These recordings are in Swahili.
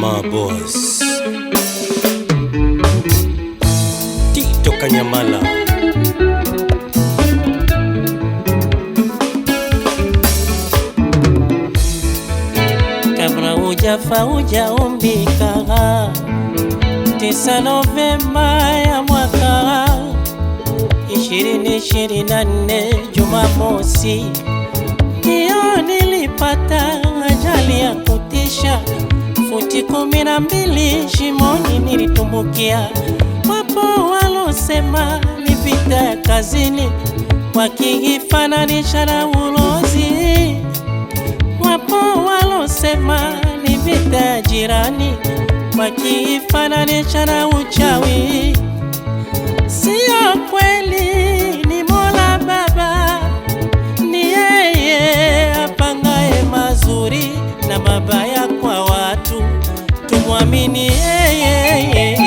Mama Boss Tito Kanyamala. Kabla hujafa hujaumbika, 9 Novemba ya mwaka 2024 Jumamosi, ndio nilipata ajali ya kutisha. Futi 12 shimoni nilitumbukia. Wapo walosema ni vita ya kazini, wakifananisha na ulozi. Wapo walosema ni vita ya jirani, wakifananisha na uchawi. Sio kweli, ni Mola Baba, ni yeye apangaye mazuri na mabaya kwa watu. Tumwamini yeye.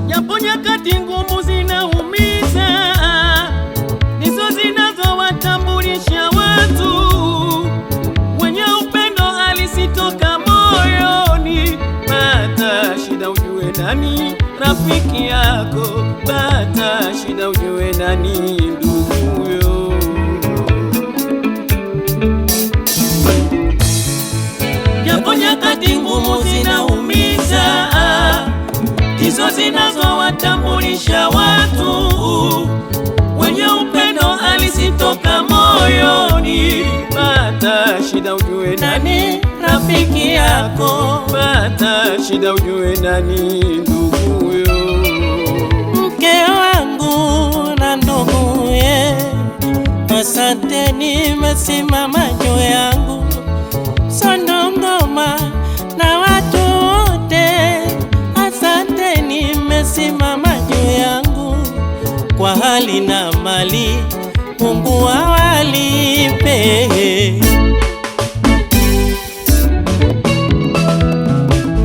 Japo nyakati ngumu zinaumiza, ndizo zinazowatambulisha watu. Wenye upendo alisitoka moyoni. Pata shida ujue nani rafiki yako, pata shida ujue nani nduguyo. Japo nyakati ngumu zinaumiza, ndizo zinazowatambulisha watu. Wenye upendo alisitoka moyoni. Pata shida ujue nani rafiki yako, pata shida ujue nani nduguyo. Mke wangu na nduguye, asante nimesimama juu yangu. Sonongoma na watu wote, asante nimesimama juu yangu. Kwa hali na mali Mungu awalipe.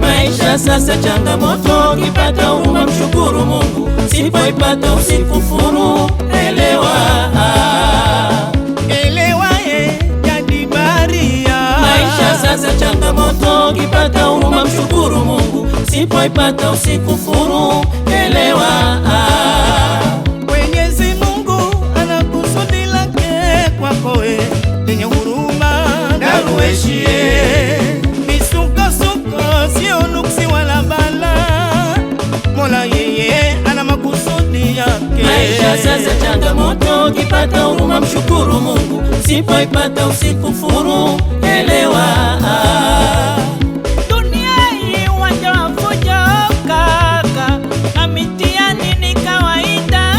Maisha sasa changamoto, ukipata huruma mshukuru Mungu, sipoipata usikufuru. Elewa, Elewa jadi Maria. maisha sasa changamoto, ukipata huruma mshukuru Mungu, sipoipata usikufuru. Elewa, Mwenyezi Mungu ana kusudi lake kwako lenye huruma na rueshie. Misukosuko sio nuksi wala bala, Mola yeye ana makusudi yake. maisha sasa changamoto, ukipata huruma mshukuru Mungu, sipoipata usikufuru. Elewa, dunia hii waja wafuja kaka, na mitihani ni kawaida.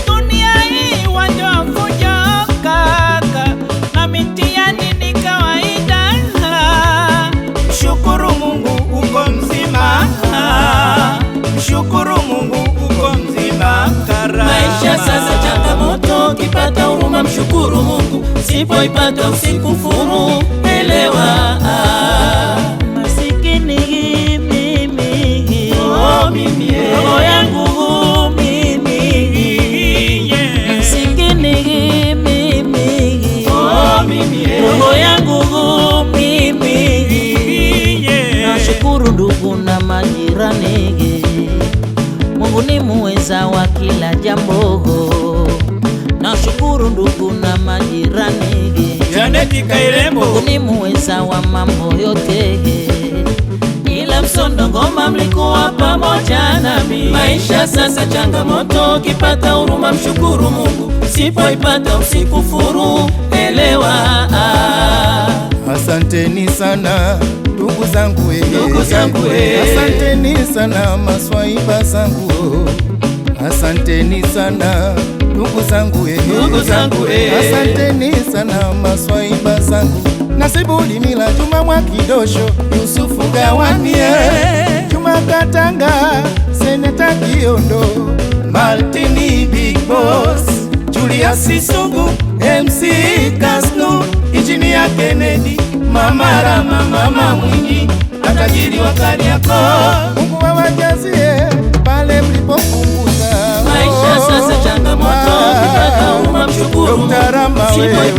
Dunia hii waja wafuja kaka, na mitihani ni kawaida. Mshukuru Mungu uko mzima, mshukuru Mungu uko mzima kara. Maisha sasa changamoto, ukipata huruma mshukuru Mungu, sipoipata usikufuru. Elewa, masikini mimi, oh mimi, roho yangu mimi, masikini mimi, oh mimi, roho yangu mimi. Nashukuru ndugu na majirani, Mungu ni muweza wa kila jambo. Nashukuru ndugu na majirani, Janeti Kairembo, Mungu ni muweza wa mambo yote. Ila Msondo Ngoma mlikuwa pamoja nami. Maisha sasa changamoto, ukipata huruma mshukuru Mungu, sipoipata usikufuru. Elewa, Asanteni sana ndugu zangu Ndugu zangu asanteni sana maswaiba zangu, asanteni sana ndugu zangu Ndugu zangu asanteni sana maswaiba zangu. Nasibu Limila, Juma Mwakidosho, Yusufu Gawanie, Juma Katanga, Seneta Kiondo, Maltini Big Boss, Julius Sungu, MC Kasnu, Injinia Kennedy, Mama Rama, Mama Mwinyi, matajiri wa Kariakoo. Mungu awajazie pale mlipopunguza. Maisha sasa changamoto, ukitaka umamshukuru. Dr. Rama wewe